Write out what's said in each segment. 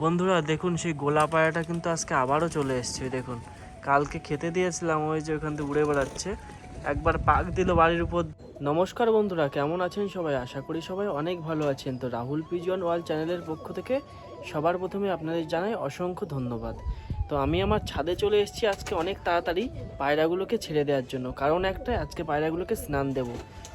বন্ধুরা দেখুন সেই গোলা পায়রাটা কিন্তু আজকে আবারও চলে এসছে। দেখুন কালকে খেতে দিয়েছিলাম, ওই যে ওখান থেকে উড়ে বেড়াচ্ছে, একবার পাক দিল বাড়ির উপর। নমস্কার বন্ধুরা, কেমন আছেন সবাই? আশা করি সবাই অনেক ভালো আছেন। তো রাহুল পিজন ওয়ার্ল্ড চ্যানেলের পক্ষ থেকে সবার প্রথমে আপনাদের জানাই অসংখ্য ধন্যবাদ। তো আমি আমার ছাদে চলে এসেছি আজকে অনেক তাড়াতাড়ি পায়রাগুলোকে ছেড়ে দেওয়ার জন্য, কারণ একটা আজকে পায়রাগুলোকে স্নান দেবো।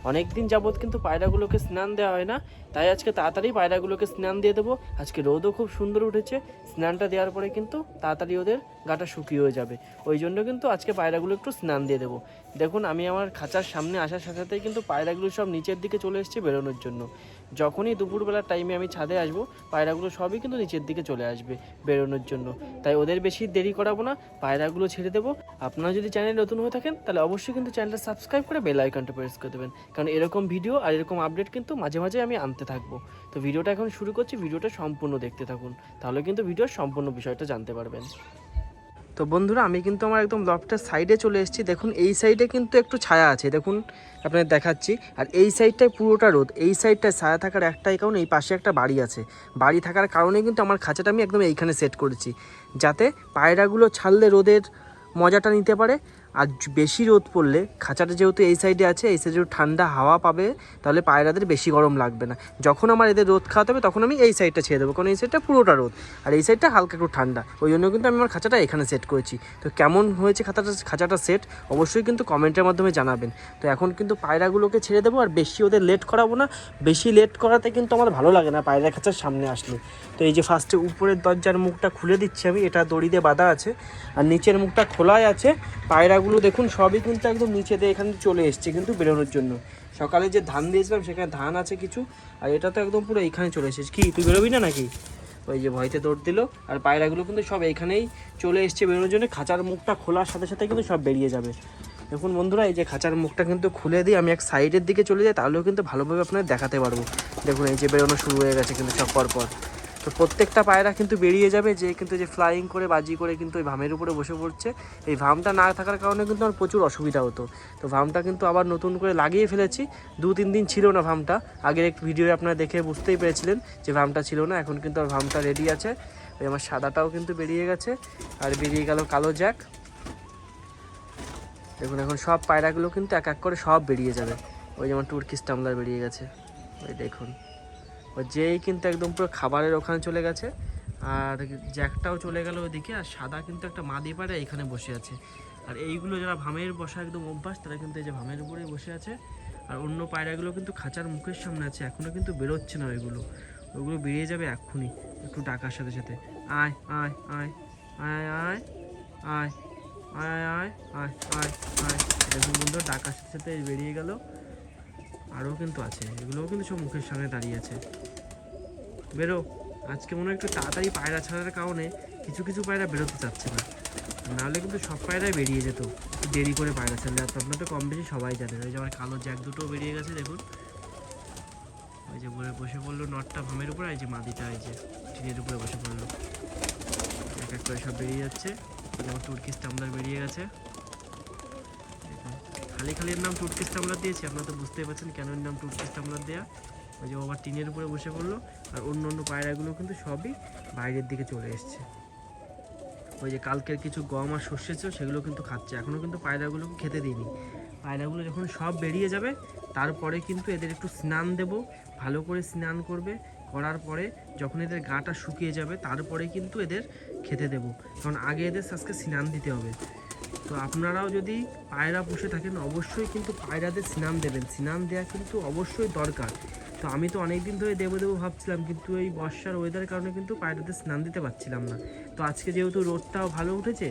অনেক দিন যাবৎ কিন্তু পায়রাগুলোকে স্নান দেওয়া হয় না, তাই আজকে তাড়াতাড়ি পায়রাগুলোকে স্নান দিয়ে দেবো। আজকে রোদও খুব সুন্দর উঠেছে, স্নানটা দেওয়ার পরে কিন্তু তাড়াতাড়ি ওদের গাটা শুকিয়ে হয়ে যাবে। ওই জন্য কিন্তু আজকে পায়রাগুলো একটু স্নান দিয়ে দেবো। দেখুন আমি আমার খাঁচার সামনে আসার সাথে সাথেই কিন্তু পায়রাগুলো সব নিচের দিকে চলে এসছে বেরোনোর জন্য। যখনই দুপুরবেলার টাইমে আমি ছাদে আসবো, পায়রাগুলো সবই কিন্তু নিচের দিকে চলে আসবে বেরোনোর জন্য। তাই ওদের বেশি দেরি করাবো না, পায়রাগুলো ছেড়ে দেবো। আপনারা যদি চ্যানেল নতুন হয়ে থাকেন তাহলে অবশ্যই কিন্তু চ্যানেলটা সাবস্ক্রাইব করে বেল আইকনটা প্রেস করে দেবেন, কারণ এরকম ভিডিও আর এরকম আপডেট কিন্তু মাঝে মাঝে আমি আনতে থাকবো। তো ভিডিওটা এখন শুরু করছি, ভিডিওটা সম্পূর্ণ দেখতে থাকুন, তাহলে কিন্তু ভিডিওর সম্পূর্ণ বিষয়টা জানতে পারবেন। তো বন্ধুরা আমি কিন্তু আমার একদম লফটের সাইডে চলে এসেছি। দেখুন এই সাইডে কিন্তু একটু ছায়া আছে, দেখুন আপনাদের দেখাচ্ছি। আর এই সাইডটায় পুরোটা রোদ, এই সাইডটায় ছায়া থাকার একটাই কারণ, এই পাশে একটা বাড়ি আছে। বাড়ি থাকার কারণে কিন্তু আমার খাঁচাটা আমি একদম এইখানে সেট করেছি, যাতে পায়রাগুলো ছাড়লে রোদের মজাটা নিতে পারে। আর বেশি রোদ পড়লে খাঁচাটা যেহেতু এই সাইডে আছে, এই সাইডে ঠান্ডা হাওয়া পাবে, তাহলে পায়রাদের বেশি গরম লাগবে না। যখন আমার এদের রোদ খাওয়াতে হবে তখন আমি এই সাইডটা ছেড়ে দেবো, কারণ এই সাইডটা পুরোটা রোদ আর এই সাইডটা হালকা একটু ঠান্ডা। ওই জন্য কিন্তু আমি আমার খাঁচাটা এখানে সেট করেছি। তো কেমন হয়েছে খাঁচাটা সেট অবশ্যই কিন্তু কমেন্টের মাধ্যমে জানাবেন। তো এখন কিন্তু পায়রাগুলোকে ছেড়ে দেবো, আর বেশি ওদের লেট করাবো না। বেশি লেট করাতে কিন্তু আমার ভালো লাগে না পায়রা খাঁচার সামনে আসলে। তো এই যে ফার্স্টে উপরের দরজার মুখটা খুলে দিচ্ছি আমি, এটা দড়ি দিয়ে বাঁধা আছে, আর নিচের মুখটা খোলাই আছে। পায়রাগুলো দেখুন সবই কিন্তু একদম নিচে দিয়ে এখানে চলে এসছে কিন্তু বেরোনোর জন্য। সকালে যে ধান দিয়েছিলাম সেখানে ধান আছে কিছু, আর এটা তো একদম পুরো এইখানে চলে এসেছে। কি তুই বেরোবি না নাকি? ওই যে ভয়তে দৌড় দিল। আর পায়রাগুলো কিন্তু সব এইখানেই চলে এসছে বেরোনোর জন্য। খাঁচার মুখটা খোলার সাথে সাথে কিন্তু সব বেরিয়ে যাবে। দেখুন বন্ধুরা এই যে খাঁচার মুখটা কিন্তু খুলে দিই, আমি এক সাইডের দিকে চলে যাই, তাহলেও কিন্তু ভালোভাবে আপনাদের দেখাতে পারবো। দেখুন এই যে বেরোনো শুরু হয়ে গেছে কিন্তু সব পরপর। তো প্রত্যেকটা পায়রা কিন্তু বেরিয়ে যাবে, যে কিন্তু যে ফ্লাইং করে বাজি করে কিন্তু ওই ভামের উপরে বসে পড়ছে। এই ভামটা না থাকার কারণে কিন্তু আমার প্রচুর অসুবিধা হতো। তো ভামটা কিন্তু আবার নতুন করে লাগিয়ে ফেলেছি। 2-3 দিন ছিল না ভামটা, আগের এক ভিডিও আপনারা দেখে বুঝতেই পেরেছিলেন যে ভামটা ছিল না। এখন কিন্তু আর ভামটা রেডি আছে। ওই আমার সাদাটাও কিন্তু বেরিয়ে গেছে, আর বেরিয়ে গেল কালো জ্যাক। দেখুন এখন সব পায়রাগুলো কিন্তু এক এক করে সব বেরিয়ে যাবে। ওই যেমন টুর্কিশ টামলার বেরিয়ে গেছে, ওই দেখুন ও যেই কিন্তু একদম পুরো খাবারের ওখানে চলে গেছে। আর জ্যাকটাও চলে গেল ওইদিকে। আর সাদা কিন্তু একটা মাদি পায়রা এখানে বসে আছে। আর এইগুলো যারা ভামের বসা একদম অভ্যাস, তারা কিন্তু এই যে ভামের উপরেই বসে আছে। আর অন্য পায়রাগুলো কিন্তু খাঁচার মুখের সামনে আছে, এখনও কিন্তু বেরোচ্ছে না। ওইগুলো বেরিয়ে যাবে এক্ষুনি একটু ডাকার সাথে সাথে। আয় আয় আয় আয় আয় আয় আয় আয় আয় আয় আয়। দেখুন বন্ধু ডাকার সাথে সাথে বেরিয়ে গেল। আরও কিন্তু আছে, এগুলোও কিন্তু সব মুখের সামনে দাঁড়িয়ে আছে। বেরো। আজকে মনে হয় একটু তাড়াতাড়ি পায়রা ছাড়ার কারণে কিছু কিছু পায়রা বেরোতে চাচ্ছে না, নাহলে কিন্তু সব পায়রাই বেরিয়ে যেত দেরি করে পায়রা ছাড়লে। আর আপনার তো কম বেশি সবাই জানেন। ওই যে আমার কালো জ্যাক দুটোও বেরিয়ে গেছে দেখুন। ওই যে বসে পড়লো নটটা ভামের উপরে, এই যে মাদিটা এই যে টিনের উপরে বসে পড়লো। এক এক করে সব বেরিয়ে যাচ্ছে। যেমন টুর্কিশ টামলার বেরিয়ে গেছে। খালি খালির নাম টুর্কিশ টামলার দিয়েছি, আপনারা তো বুঝতেই পারছেন কেন এর নাম টুর্কিশ টামলার দেওয়া। ওই যে আবার টিনের উপরে বসে পড়লো। আর অন্য অন্য পায়রাগুলো কিন্তু সবই বাইরের দিকে চলে এসছে। ওই যে কালকের কিছু গম আর সর্ষে ছিল সেগুলো কিন্তু খাচ্ছে, এখনও কিন্তু পায়রাগুলোকে খেতে দিইনি। পায়রাগুলো যখন সব বেরিয়ে যাবে তারপরে কিন্তু এদের একটু স্নান দেব, ভালো করে স্নান করবে। করার পরে যখন এদের গাটা শুকিয়ে যাবে তারপরে কিন্তু এদের খেতে দেব, কারণ আগে এদের আজকে স্নান দিতে হবে। তো আপনারাও যদি পায়রা পুষে থাকেন অবশ্যই কিন্তু পায়রাদের স্নান দেবেন, স্নান দেওয়া কিন্তু অবশ্যই দরকার। তো আমি তো অনেক দিন ধরে দেবো ভাবছিলাম, কিন্তু এই বর্ষার ওয়েদারের কারণে কিন্তু পায়রাদের স্নান দিতে পারছিলাম না। তো আজকে যেহেতু রোদটাও ভালো উঠেছে,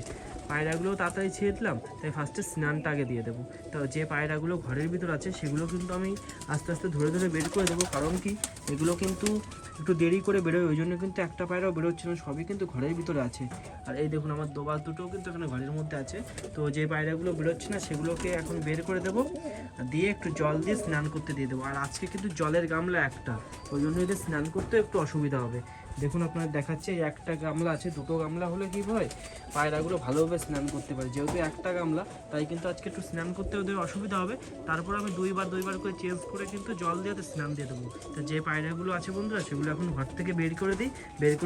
পায়রাগুলোও তাড়াতাড়ি ছেড়ে দিলাম, তাই ফার্স্টে স্নানটা আগে দিয়ে দেবো। তো যে পায়রাগুলো ঘরের ভিতর আছে সেগুলো কিন্তু আমি আস্তে আস্তে ধরে ধরে বের করে দেবো, কারণ কি এগুলো কিন্তু একটু দেরি করে বেরোয়, ওই জন্য কিন্তু একটা পায়রাও বেরোচ্ছে না, সবই কিন্তু ঘরের ভিতরে আছে। আর এই দেখুন আমার দোবাল দুটোও কিন্তু এখানে ঘরের মধ্যে আছে। তো যে পায়রাগুলো বেরোচ্ছে না সেগুলোকে এখন বের করে দেবো, দিয়ে একটু জল দিয়ে স্নান করতে দিয়ে দেবো। আর আজকে কিন্তু জলের গামলা একটা, ওই জন্য এদের স্নান করতে একটু অসুবিধা হবে। দেখুন আপনার দেখাচ্ছে এই একটা গামলা আছে, দুটো গামলা হলে কি হয় পায়রাগুলো ভালোভাবে স্নান করতে পারে। যেহেতু একটা গামলা তাই কিন্তু আজকে একটু স্নান করতে ওদের অসুবিধা হবে। তারপর আমি দুইবার করে চেঞ্জ করে কিন্তু জল দিয়ে স্নান দিয়ে দেবো। তো যে পায়রাগুলো আছে বন্ধুরা সেগুলো এখন ঘর থেকে বের করে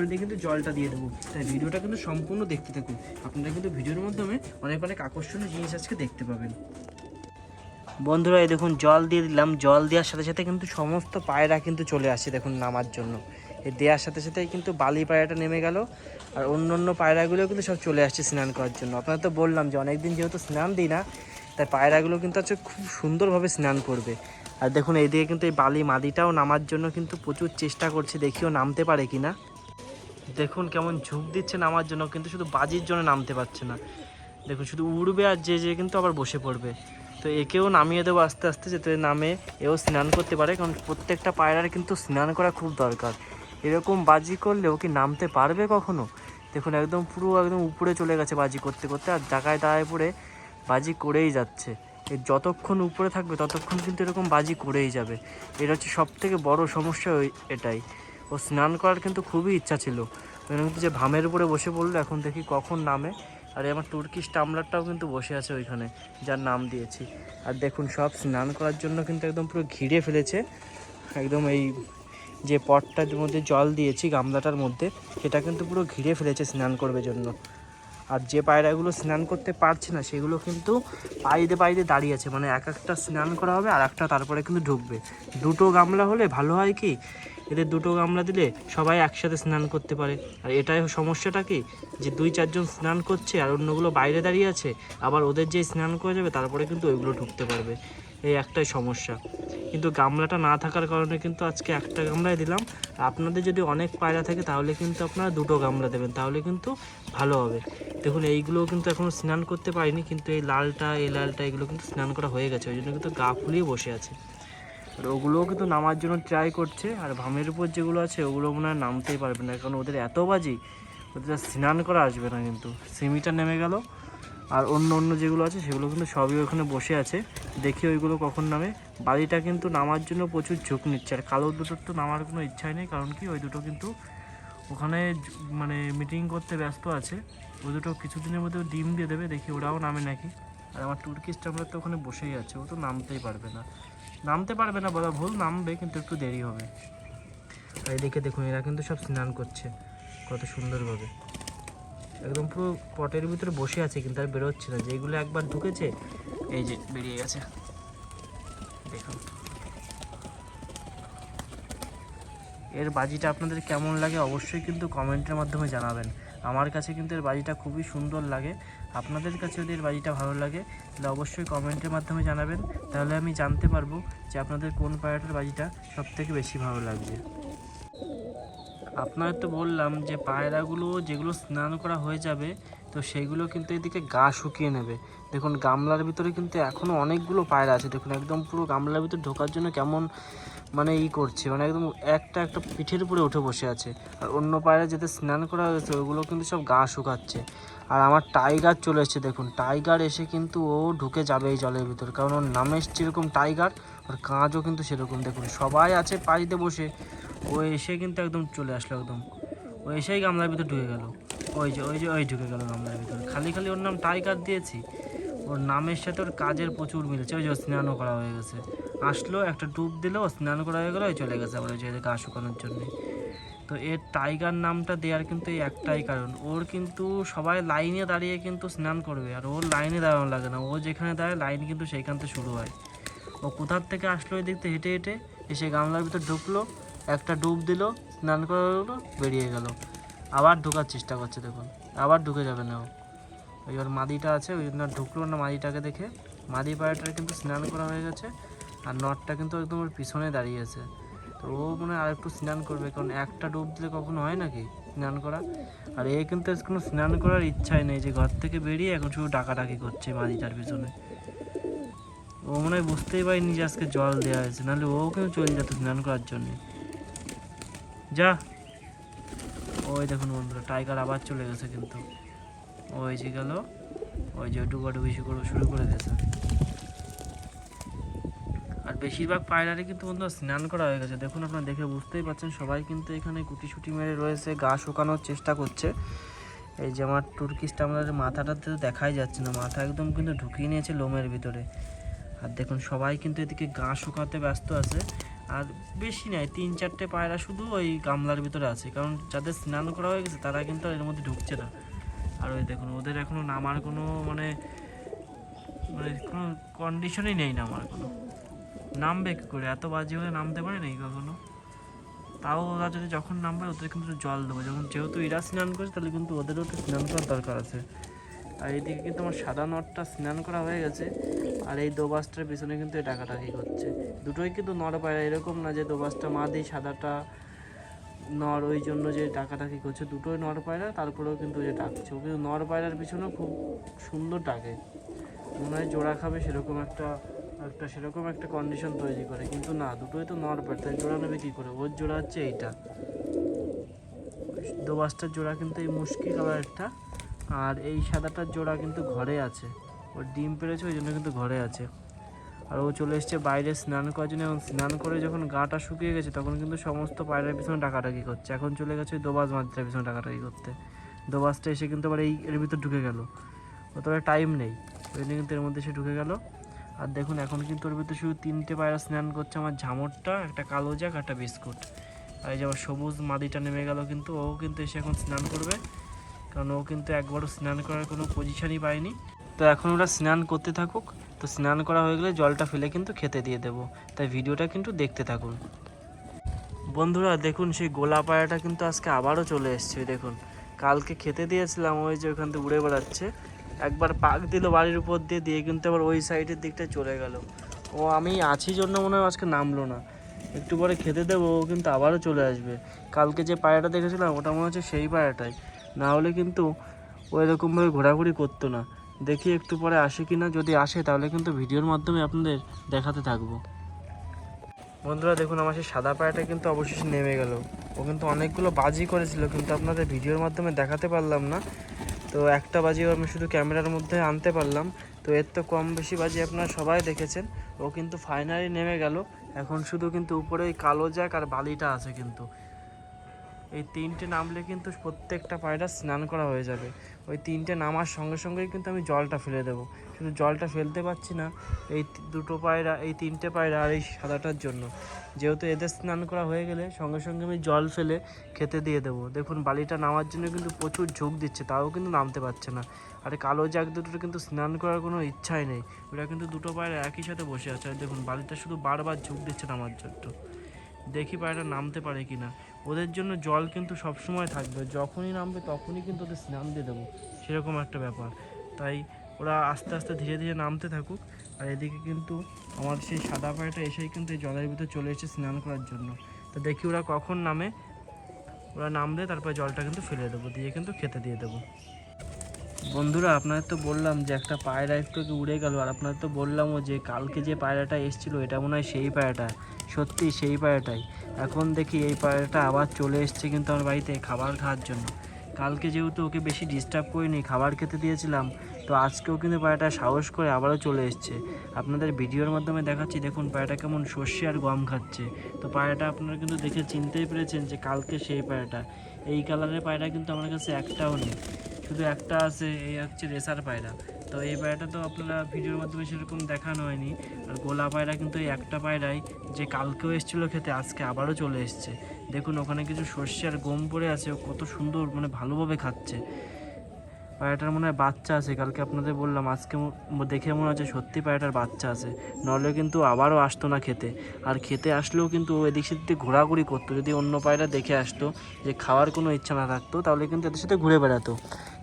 দিয়ে কিন্তু জলটা দিয়ে দেবো। তাই ভিডিওটা কিন্তু সম্পূর্ণ দেখতে থাকুন, আপনারা কিন্তু ভিডিওর মাধ্যমে অনেক আকর্ষণীয় জিনিস আজকে দেখতে পাবেন। বন্ধুরা এই দেখুন জল দিয়ে দিলাম, জল দেওয়ার সাথে সাথে কিন্তু সমস্ত পায়রা কিন্তু চলে আসছে দেখুন নামার জন্য। এই দেওয়ার সাথে সাথেই কিন্তু বালি পায়রাটা নেমে গেল, আর অন্য পায়রাগুলো কিন্তু সব চলে আসছে স্নান করার জন্য। আপনারা তো বললাম যে অনেকদিন যেহেতু স্নান দিই না, তাই পায়রাগুলো কিন্তু আজকে খুব সুন্দরভাবে স্নান করবে। আর দেখুন এইদিকে কিন্তু এই বালি মাদিটাও নামার জন্য কিন্তু প্রচুর চেষ্টা করছে, দেখিও নামতে পারে কিনা। দেখুন কেমন ঝুঁক দিচ্ছে নামার জন্য, কিন্তু শুধু বাজির জন্য নামতে পারছে না। দেখুন শুধু উড়বে আর যে কিন্তু আবার বসে পড়বে। তো একেও নামিয়ে দেবো আস্তে আস্তে, যাতে নামে এও স্নান করতে পারে, কারণ প্রত্যেকটা পায়রার কিন্তু স্নান করা খুব দরকার। এরকম বাজি করলে ও কি নামতে পারবে কখনো? দেখুন একদম উপরে চলে গেছে বাজি করতে করতে, আর জায়গায় দাঁড়ায় পড়ে বাজি করেই যাচ্ছে। এই যতক্ষণ উপরে থাকবে ততক্ষণ কিন্তু এরকম বাজি করেই যাবে। এটা হচ্ছে সবথেকে বড় সমস্যা, এটাই। ও স্নান করার কিন্তু খুবই ইচ্ছা ছিল, কিন্তু যে ভামের উপরে বসে পড়লো, এখন দেখি কখন নামে। আর আমার তুর্কিশ টামলারটাও কিন্তু বসে আছে ওইখানে, যার নাম দিয়েছি। আর দেখুন সব স্নান করার জন্য কিন্তু একদম পুরো ঘিরে ফেলেছে। একদম এই যে পটটার মধ্যে জল দিয়েছি গামলাটার মধ্যে, সেটা কিন্তু পুরো ঘিরে ফেলেছে স্নান করবে জন্য। আর যে পায়রাগুলো স্নান করতে পারছে না সেগুলো কিন্তু পাইতে দাঁড়িয়ে আছে, মানে এক একটা স্নান করা হবে আর একটা তারপরে কিন্তু ঢুকবে। দুটো গামলা হলে ভালো হয় কি, এদের দুটো গামলা দিলে সবাই একসাথে স্নান করতে পারে। আর এটাই সমস্যাটা কি, যে 2-4 জন স্নান করছে আর অন্যগুলো বাইরে দাঁড়িয়ে আছে, আবার ওদের যে স্নান করে যাবে তারপরে কিন্তু ওইগুলো ঢুকতে পারবে। এই একটাই সমস্যা। কিন্তু গামলাটা না থাকার কারণে কিন্তু আজকে একটা গামলাই দিলাম। আপনাদের যদি অনেক পায়রা থাকে তাহলে কিন্তু আপনারা দুটো গামলা দেবেন, তাহলে কিন্তু ভালো হবে। দেখুন এইগুলোও কিন্তু এখনও স্নান করতে পারিনি, কিন্তু এই লালটা এগুলো কিন্তু স্নান করা হয়ে গেছে, ওই জন্য কিন্তু গা ফুলিয়ে বসে আছে। আর ওগুলোও কিন্তু নামার জন্য ট্রাই করছে। আর ভামের উপর যেগুলো আছে ওগুলো মনে হয় নামতেই পারবে না, কারণ ওদের এত বাজি, ওদের স্নান করা আসবে না। কিন্তু সিমিটা নেমে গেল, আর অন্য যেগুলো আছে সেগুলো কিন্তু সবই ওখানে বসে আছে। দেখি ওইগুলো কখন নামে। বাড়িটা কিন্তু নামার জন্য প্রচুর ঝোঁক নিচ্ছে, আর কালো দুটোর তো নামার কোনো ইচ্ছাই নেই, কারণ কি ওই দুটো কিন্তু ওখানে মানে মিটিং করতে ব্যস্ত আছে। ওই দুটো কিছুদিনের মধ্যে ডিম দিয়ে দেবে, দেখি ওরাও নামে নাকি। আর আমার তুর্কিশ টামলার তো ওখানে বসেই আছে, ও তো নামতে পারবে না বলা ভুল, নামবে কিন্তু একটু দেরি হবে। আর এদিকে দেখুন এরা কিন্তু সব স্নান করছে কত সুন্দরভাবে, একদম পুরো পটের ভিতরে বসে আছে, কিন্তু আর বেরোচ্ছে না। যেগুলো একবার ঢুকেছে এই যে বেরিয়ে গেছে, দেখুন। এর বাজিটা আপনাদের কেমন লাগে অবশ্যই কিন্তু কমেন্টের মাধ্যমে জানাবেন। আমার কাছে কিন্তু এর বাজিটা খুবই সুন্দর লাগে। আপনাদের কাছে যদি এর বাজিটা ভালো লাগে তাহলে অবশ্যই কমেন্টের মাধ্যমে জানাবেন, তাহলে আমি জানতে পারবো যে আপনাদের কোন পায়রাটার বাজিটা সবথেকে বেশি ভালো লাগবে। আপনাদের তো বললাম যে পায়রাগুলো যেগুলো স্নান করা হয়ে যাবে, তো সেইগুলো কিন্তু এদিকে গা শুকিয়ে নেবে। দেখুন গামলার ভিতরে কিন্তু এখনও অনেকগুলো পায়রা আছে, দেখুন একদম পুরো গামলার ভিতরে ঢোকার জন্য কেমন মানে করছে, মানে একদম একটা পিঠের উপরে উঠে বসে আছে। আর অন্য পায়রা যেতে স্নান করা হয়েছে ওগুলো কিন্তু সব গা শুকাচ্ছে। আর আমার টাইগার চলে এসেছে, দেখুন টাইগার এসে কিন্তু ও ঢুকে যাবে এই জলের ভিতর, কারণ ওর নামে যেরকম টাইগার, ওর কাঁচও কিন্তু সেরকম। দেখুন সবাই আছে পানিতে বসে, ও এসে কিন্তু একদম চলে আসলো, একদম ও এসেই গামলার ভিতর ঢুকে গেল। ওই ঢুকে গেল গামলার ভিতর। খালি ওর নাম টাইগার দিয়েছি, ওর নামের সাথে ওর কাজের প্রচুর মিলেছে। ওই যে স্নানও করা হয়ে গেছে, আসলো একটা ডুব দিল, স্নান করা হয়ে গেলো, চলে গেছে আবার ওই যে গা শুকানোর জন্যে। তো এর টাইগার নামটা দেওয়ার কিন্তু এই একটাই কারণ, ওর কিন্তু সবাই লাইনে দাঁড়িয়ে কিন্তু স্নান করবে, আর ওর লাইনে দাঁড়ানো লাগে না। ও যেখানে দাঁড়ায় লাইন কিন্তু সেইখান থেকে শুরু হয়। ও কোথার থেকে আসলো এই দেখতে হেঁটে হেঁটে এসে গামলার ভিতর ঢুকলো, একটা ডুব দিল, স্নান করা হলো, বেরিয়ে গেল। আবার ঢোকার চেষ্টা করছে, দেখুন আবার ঢুকে যাবে না ও। ওই ওর মাদিটা আছে, ওই জন্য ঢুকলো না মাদিটাকে দেখে। মাদি পায়রাটার কিন্তু স্নান করা হয়ে গেছে, আর নটটা কিন্তু একদম ওর পিছনে দাঁড়িয়ে আছে। তো ও মানে আর একটু স্নান করবে, কারণ একটা ডুব দিলে কখনো হয় নাকি স্নান করা। আর এ কিন্তু কোনো স্নান করার ইচ্ছাই নেই, যে ঘর থেকে বেরিয়ে এখন শুধু ডাকাডাকি করছে মাদিটার পিছনে। ও মনে হয় বুঝতেই পারিনি যে আজকে জল দেওয়া হয়েছে, নাহলে ও কিন্তু চলে যেত স্নান করার জন্যে। যা, ওই দেখুন বন্ধুরা টাইগার আবার চলে গেছে, কিন্তু ওই যে গেল, ওই যে ডুবাডুবি শুরু করে দিয়েছে। আর বেশিরভাগ পায়রারই কিন্তু বন্ধুরা স্নান করা হয়ে গেছে। দেখুন আপনারা দেখে বুঝতেই পারছেন, সবাই কিন্তু এখানে গুটি মেরে রয়েছে, গা শুকানোর চেষ্টা করছে। এই যে আমার তুর্কিশটা আমাদের মাথাটাতে তো দেখাই যাচ্ছে না, মাথা একদম কিন্তু ঢুকিয়ে নিয়েছে লোমের ভিতরে। আর দেখুন সবাই কিন্তু এদিকে গা শুকাতে ব্যস্ত আছে। আর বেশি নয়, 3-4টে পায়রা শুধু ওই গামলার ভিতরে আছে, কারণ যাদের স্নান করা হয়ে গেছে তারা কিন্তু এর মধ্যে ঢুকছে না। আর ওই দেখুন ওদের এখনও নামার কোনো মানে কোনো কন্ডিশনই নেই, নামার কোনো। নামবে কী করে? এত বাজে হলে নামতে পারে নাকি কখনো? তাও ওরা যদি যখন নামবে ওদের কিন্তু জল দেবো, যেহেতু এরা স্নান করছে তাহলে কিন্তু ওদেরও তো স্নান করার দরকার আছে। আর এইদিকে কিন্তু আমার সাদা নটটা স্নান করা হয়ে গেছে, আর এই দোবাসটার পিছনে কিন্তু এই ডাকাডাকি করছে। দুটোই কিন্তু নর পায়রা, এরকম না যে দোবাসটা মাদি সাদাটা নর, ওই জন্য যে ডাকাডাকি করছে। দুটোই নর পায়রা, তারপরেও কিন্তু যে ডাকছে। ও কিন্তু নর পায়রার পিছনেও খুব সুন্দর ডাকে, মনে হয় জোড়া খাবে সেরকম একটা কন্ডিশন তৈরি করে। কিন্তু না, দুটোই তো নর পায়রা, তাই জোড়া নেবে কী করে? ওর জোড়া হচ্ছে এইটা, দোবাসটার জোড়া কিন্তু এই মুশকি কালারটা, আর এই সাদাটার জোড়া কিন্তু ঘরে আছে। ওর ডিম পেড়েছে ওই জন্য কিন্তু ঘরে আছে। আর ও চলে এসছে বাইরে স্নান করার জন্য, এবং স্নান করে যখন গাটা শুকিয়ে গেছে তখন কিন্তু সমস্ত পায়রার পিছনে ডাকাডাকি করছে। এখন চলে গেছে ওই দোবাস মাছটার পিছনে ডাকাডাকি করতে। দোবাসটা এসে কিন্তু আবার এর ভিতর ঢুকে গেল, ও তো টাইম নেই, ওই জন্য কিন্তু এর মধ্যে এসে ঢুকে গেল। আর দেখুন এখন কিন্তু ওর ভিতরে শুধু 3টে পায়রা স্নান করছে, আমার ঝামরটা, একটা কালো জাক, একটা বিস্কুট। আর এই যে আবার সবুজ মাদিটা নেমে গেল, কিন্তু ও কিন্তু এসে এখন স্নান করবে, কারণ ও কিন্তু একবারও স্নান করার কোনো পজিশনই পায়নি। তো এখন ওরা স্নান করতে থাকুক, তো স্নান করা হয়ে গেলে জলটা ফেলে কিন্তু খেতে দিয়ে দেবো, তাই ভিডিওটা কিন্তু দেখতে থাকুন। বন্ধুরা দেখুন সেই গোলা পায়রাটা কিন্তু আজকে আবারও চলে এসছে। দেখুন কালকে খেতে দিয়েছিলাম, ওই যে ওখান থেকে উড়ে বেড়াচ্ছে, একবার পাক দিল বাড়ির উপর দিয়ে কিন্তু আবার ওই সাইডের দিকটায় চলে গেল। ও আমি আছি জন্য মনে হয় আজকে নামলো না, একটু পরে খেতে দেবো, ও কিন্তু আবারও চলে আসবে। কালকে যে পায়রাটা দেখেছিলাম ওটা মনে হচ্ছে সেই পায়রাটাই, না হলে কিন্তু ও এরকমভাবে ঘোরাঘুরি করতো না। দেখি একটু পরে আসে কি না, যদি আসে তাহলে কিন্তু ভিডিওর মাধ্যমে আপনাদের দেখাতে থাকবো। বন্ধুরা দেখুন আমার সেই সাদা পায়রাটা কিন্তু অবশেষে নেমে গেল। ও কিন্তু অনেকগুলো বাজি করেছিল, কিন্তু আপনাদের ভিডিওর মাধ্যমে দেখাতে পারলাম না। তো একটা বাজিও আমি শুধু ক্যামেরার মধ্যে আনতে পারলাম, তো এর তো কম বেশি বাজি আপনারা সবাই দেখেছেন। ও কিন্তু ফাইনালি নেমে গেল। এখন শুধু কিন্তু উপরে ওই কালো জ্যাক আর বালিটা আছে, কিন্তু এই 3টে নামলে কিন্তু প্রত্যেকটা পায়রা স্নান করা হয়ে যাবে। ওই 3টে নামার সঙ্গে সঙ্গেই কিন্তু আমি জলটা ফেলে দেবো। শুধু জলটা ফেলতে পারছি না এই দুটো পায়রা, এই 3টে পায়রা আর এই সাদাটার জন্য, যেহেতু এদের স্নান করা হয়ে গেলে সঙ্গে সঙ্গে আমি জল ফেলে খেতে দিয়ে দেবো। দেখুন বালিটা নামার জন্য কিন্তু প্রচুর ঝোঁক দিচ্ছে, তাও কিন্তু নামতে পারছে না। আর কালো জাগ দুটোর কিন্তু স্নান করার কোনো ইচ্ছাই নেই, ওরা কিন্তু দুটো পায়রা একই সাথে বসে আছে। আর দেখুন বালিটা শুধু বারবার ঝোঁক দিচ্ছে নামার জন্য, দেখি পায়রা নামতে পারে কি না। ওদের জন্য জল কিন্তু সবসময় থাকবে, যখনই নামবে তখনই কিন্তু ওদের স্নান দিয়ে দেবো, সেরকম একটা ব্যাপার। তাই ওরা আস্তে আস্তে ধীরে ধীরে নামতে থাকুক। আর এদিকে কিন্তু আমার সেই সাদা পায়রাটা এসেই কিন্তু এই জলের ভিতরে চলে এসেছে স্নান করার জন্য। তো দেখি ওরা কখন নামে, ওরা নামলে তারপরে জলটা কিন্তু ফেলে দেবো, দিয়ে কিন্তু খেতে দিয়ে দেবো। বন্ধুরা আপনাদের তো বললাম যে একটা পায়রা একটু উড়ে গেল, আর আপনাদের তো বললামও যে কালকে যে পায়রাটা এসেছিলো এটা মনে হয় সেই পায়রাটা, সত্যি সেই পায়রাটাই। এখন দেখি এই পায়রাটা আবার চলে এসছে কিন্তু আমার বাড়িতে খাবার খাওয়ার জন্য। কালকে যেহেতু ওকে বেশি ডিস্টার্ব করিনি, খাবার খেতে দিয়েছিলাম, তো আজকেও কিন্তু পায়রাটা সাহস করে আবারও চলে এসছে। আপনাদের ভিডিওর মাধ্যমে দেখাচ্ছি, দেখুন পায়রাটা কেমন সর্ষে আর গম খাচ্ছে। তো পায়রাটা আপনারা কিন্তু দেখে চিনতেই পেরেছেন যে কালকে সেই পায়রাটা। এই কালারের পায়রা কিন্তু আমার কাছে একটাও নেই, শুধু একটা আছে, এই হচ্ছে রেসার পায়রা। তো এই পায়রাটা তো আপনারা ভিডিওর মাধ্যমে সেরকম দেখানো হয়নি। আর গোলা পায়রা কিন্তু এই একটা পায়রাই, যে কালকেও এসেছিলো খেতে, আজকে আবারও চলে এসছে। দেখুন ওখানে কিছু সর্ষে আর গম পড়ে আছে, ও কত সুন্দর মানে ভালোভাবে খাচ্ছে। পায়রাটার মনে হয় বাচ্চা আছে, কালকে আপনাদের বললাম, আজকে দেখে মনে হচ্ছে সত্যি পায়রাটার বাচ্চা আছে, নাহলে কিন্তু আবারও আসতো না খেতে। আর খেতে আসলেও কিন্তু এদিক সেদিক ঘোরাঘুরি করতো, যদি অন্য পায়রা দেখে আসতো যে খাওয়ার কোনো ইচ্ছা না থাকতো তাহলে কিন্তু এদের সাথে ঘুরে বেড়াতো।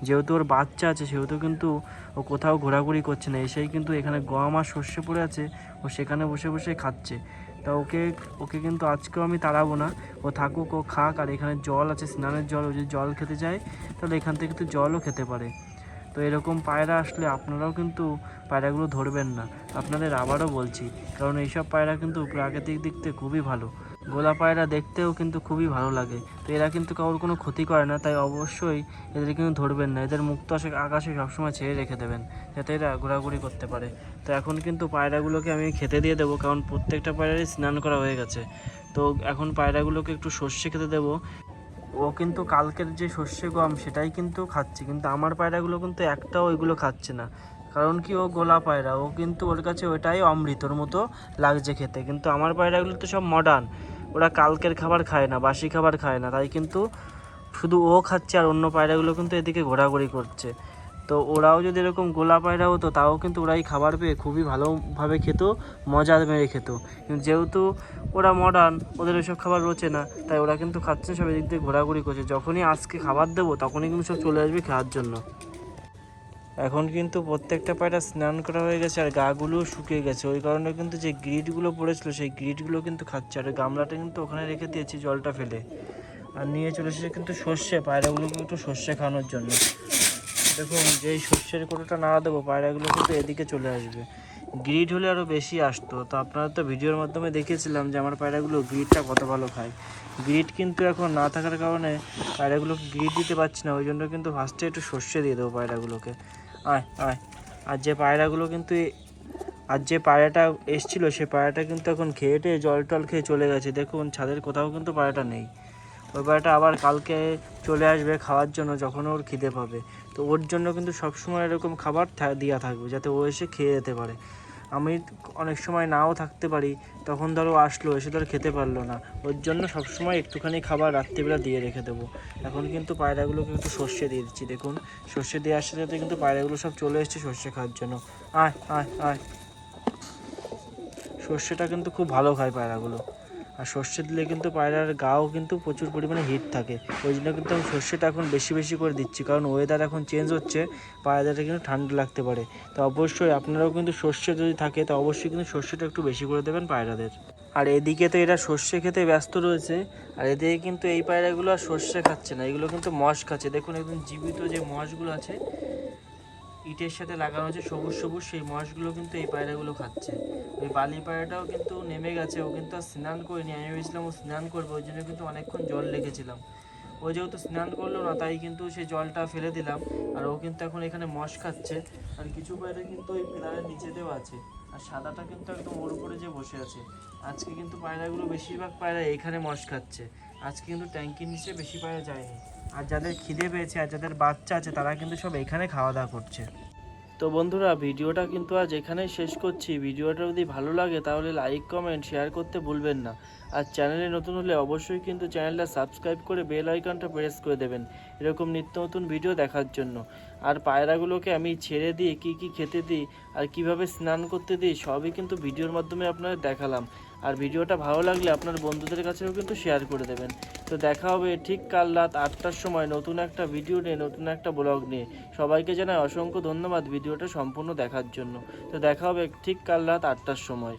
যেহেতু ওর বাচ্চা আছে সেহেতু কিন্তু ও কোথাও ঘোরাঘুরি করছে না, এসেই কিন্তু এখানে গম আর সর্ষে পড়ে আছে, ও সেখানে বসে বসে খাচ্ছে। তা ওকে কিন্তু আজকেও আমি তাড়াবো না, ও থাকুক, ও খাক। আর এখানে জল আছে, স্নানের জল, ও যদি জল খেতে যায় তাহলে এখান থেকে কিন্তু জলও খেতে পারে। তো এরকম পায়রা আসলে আপনারাও কিন্তু পায়রাগুলো ধরবেন না, আপনাদের আবারও বলছি, কারণ এইসব পায়রা কিন্তু প্রাকৃতিক দিক থেকে খুবই ভালো। গোলা পায়রা দেখতেও কিন্তু খুবই ভালো লাগে। তো এরা কিন্তু কারোর কোনো ক্ষতি করে না, তাই অবশ্যই এদের কিন্তু ধরবেন না। এদের মুক্ত আকাশে সবসময় ছেড়ে রেখে দেবেন যাতে এরা ঘোরাঘুরি করতে পারে। তো এখন কিন্তু পায়রাগুলোকে আমি খেতে দিয়ে দেবো, কারণ প্রত্যেকটা পায়রারই স্নান করা হয়ে গেছে। তো এখন পায়রাগুলোকে একটু সর্ষে খেতে দেবো। ও কিন্তু কালকের যে সর্ষে গম সেটাই কিন্তু খাচ্ছে, কিন্তু আমার পায়রাগুলো কিন্তু একটাও ওইগুলো খাচ্ছে না। কারণ কি, ও গোলা পায়রা, ও কিন্তু ওর কাছে ওটাই অমৃতর মতো লাগছে খেতে। কিন্তু আমার পায়রাগুলো তো সব মডার্ন, ওরা কালকের খাবার খায় না, বাসি খাবার খায় না, তাই কিন্তু শুধু ও খাচ্ছে আর অন্য পায়রাগুলো কিন্তু এদিকে ঘোরাঘুরি করছে। তো ওরাও যদি এরকম গোলা পায়রা হতো তাও কিন্তু ওরাই খাবার পেয়ে খুবই ভালোভাবে খেত, মজা মেরে খেত। কিন্তু যেহেতু ওরা মডার্ন, ওদের ওইসব খাবার রোচে না, তাই ওরা কিন্তু খাচ্ছে সব এদিক দিয়ে ঘোরাঘুরি করছে। যখনই আজকে খাবার দেবো তখনই কিন্তু সব চলে আসবে খাওয়ার জন্য। এখন কিন্তু প্রত্যেকটা পায়রা স্নান করা হয়ে গেছে আর গাগুলোও শুকিয়ে গেছে, ওই কারণে কিন্তু যে গ্রিটগুলো পড়েছিল সেই গ্রিটগুলো কিন্তু খাচ্ছে। আর গামলাটা কিন্তু ওখানে রেখে দিয়েছি জলটা ফেলে। আর নিয়ে চলে এসেছে কিন্তু সর্ষে, পায়রাগুলোকে একটু সর্ষে খাওয়ানোর জন্য। দেখুন, যেই সর্ষের কোটোটা না দেবো পায়রাগুলো কিন্তু এদিকে চলে আসবে। গ্রিড হলে আরও বেশি আসতো। তো আপনারা তো ভিডিওর মাধ্যমে দেখেছিলাম যে আমার পায়রাগুলো গ্রিডটা কত ভালো খায়। গ্রিড কিন্তু এখন না থাকার কারণে পায়রাগুলোকে গ্রিড দিতে পারছি না, ওই জন্য কিন্তু ফার্স্টে একটু সর্ষে দিয়ে দেবো পায়রাগুলোকে। আয় আয়। আর যে পায়রাগুলো কিন্তু আর যে পায়রাটা এসছিলো সে পায়রাটা কিন্তু এখন খেয়ে টেয়ে জল টল খেয়ে চলে গেছে। দেখুন, ছাদের কোথাও কিন্তু পায়রাটা নেই। ওই পায়রাটা আবার কালকে চলে আসবে খাওয়ার জন্য যখন ওর খিদে পাবে। তো ওর জন্য কিন্তু সবসময় এরকম খাবার দেওয়া থাকবে যাতে ও এসে খেয়ে যেতে পারে। আমি অনেক সময় নাও থাকতে পারি, তখন ধরো আসলো, এসে ধরো খেতে পারলো না, ওর জন্য সবসময় একটুখানি খাবার রাত্রিবেলা দিয়ে রেখে দেবো। এখন কিন্তু পায়রাগুলোকে একটু সর্ষে দিয়ে দিচ্ছি। দেখুন, সর্ষে দেওয়ার সাথে সাথে কিন্তু পায়রাগুলো সব চলে এসছে সর্ষে খাওয়ার জন্য। আয় আয় আয়। সর্ষেটা কিন্তু খুব ভালো খায় পায়রাগুলো। আর সর্ষে দিলে কিন্তু পায়রার গাও কিন্তু প্রচুর পরিমাণে হিট থাকে, ওই জন্য কিন্তু আমি সর্ষেটা এখন বেশি বেশি করে দিচ্ছি। কারণ ওয়েদার এখন চেঞ্জ হচ্ছে, পায়রাদের কিন্তু ঠান্ডা লাগতে পারে। তো অবশ্যই আপনারাও কিন্তু সর্ষে যদি থাকে তো অবশ্যই কিন্তু সর্ষেটা একটু বেশি করে দেবেন পায়রাদের। আর এদিকে তো এরা সর্ষে খেতে ব্যস্ত রয়েছে, আর এদিকে কিন্তু এই পায়রাগুলো আর সর্ষে খাচ্ছে না, এগুলো কিন্তু মশ খাচ্ছে। দেখুন, একদম জীবিত যে মশগুলো আছে ইটের সাথে লাগানো আছে সবুজ সবুজ, সেই মশগুলো কিন্তু এই পায়রাগুলো খাচ্ছে। ওই বালি পায়রাটাও কিন্তু নেমে গেছে, ও কিন্তু আর স্নান করিনি। আমি ভেবেছিলাম ও স্নান করবে, ওই জন্য কিন্তু অনেকক্ষণ জল লেগেছিলাম। ও যেহেতু স্নান করলো না, তাই কিন্তু সেই জলটা ফেলে দিলাম। আর ও কিন্তু এখন এখানে মশ খাচ্ছে। আর কিছু পায়রা কিন্তু ওই পিলারের নিচেতেও আছে, আর সাদাটা কিন্তু একদম ওর উপরে যে বসে আছে। আজকে কিন্তু পায়রাগুলো বেশিরভাগ পায়রা এখানে মশ খাচ্ছে, আজকে কিন্তু ট্যাঙ্কির নিচে বেশি পায়রা যায়নি। আর যাদের খিদে পেয়েছে আর যাদের বাচ্চা আছে তারা কিন্তু সব এখানে খাওয়া দাওয়া করছে। তো বন্ধুরা, ভিডিওটা কিন্তু আজ এখানেই শেষ করছি। ভিডিওটা যদি ভালো লাগে তাহলে লাইক কমেন্ট শেয়ার করতে ভুলবেন না। আর চ্যানেলে নতুন হলে অবশ্যই কিন্তু চ্যানেলটা সাবস্ক্রাইব করে বেল আইকনটা প্রেস করে দেবেন এরকম নিত্য নতুন ভিডিও দেখার জন্য। আর পায়রাগুলোকে আমি ছেড়ে দিয়ে কি খেতে দিই আর কিভাবে স্নান করতে দিই সবই কিন্তু ভিডিওর মাধ্যমে আপনাদের দেখালাম। আর ভিডিওটা ভালো লাগলে আপনার বন্ধুদের কাছেও কিন্তু শেয়ার করে দেবেন। তো দেখা হবে ঠিক কাল রাত 8টার সময় নতুন একটা ভিডিও নিয়ে, নতুন একটা ব্লগ নিয়ে। সবাইকে জানাই অসংখ্য ধন্যবাদ ভিডিওটা সম্পূর্ণ দেখার জন্য। তো দেখা হবে ঠিক কাল রাত 8টার সময়।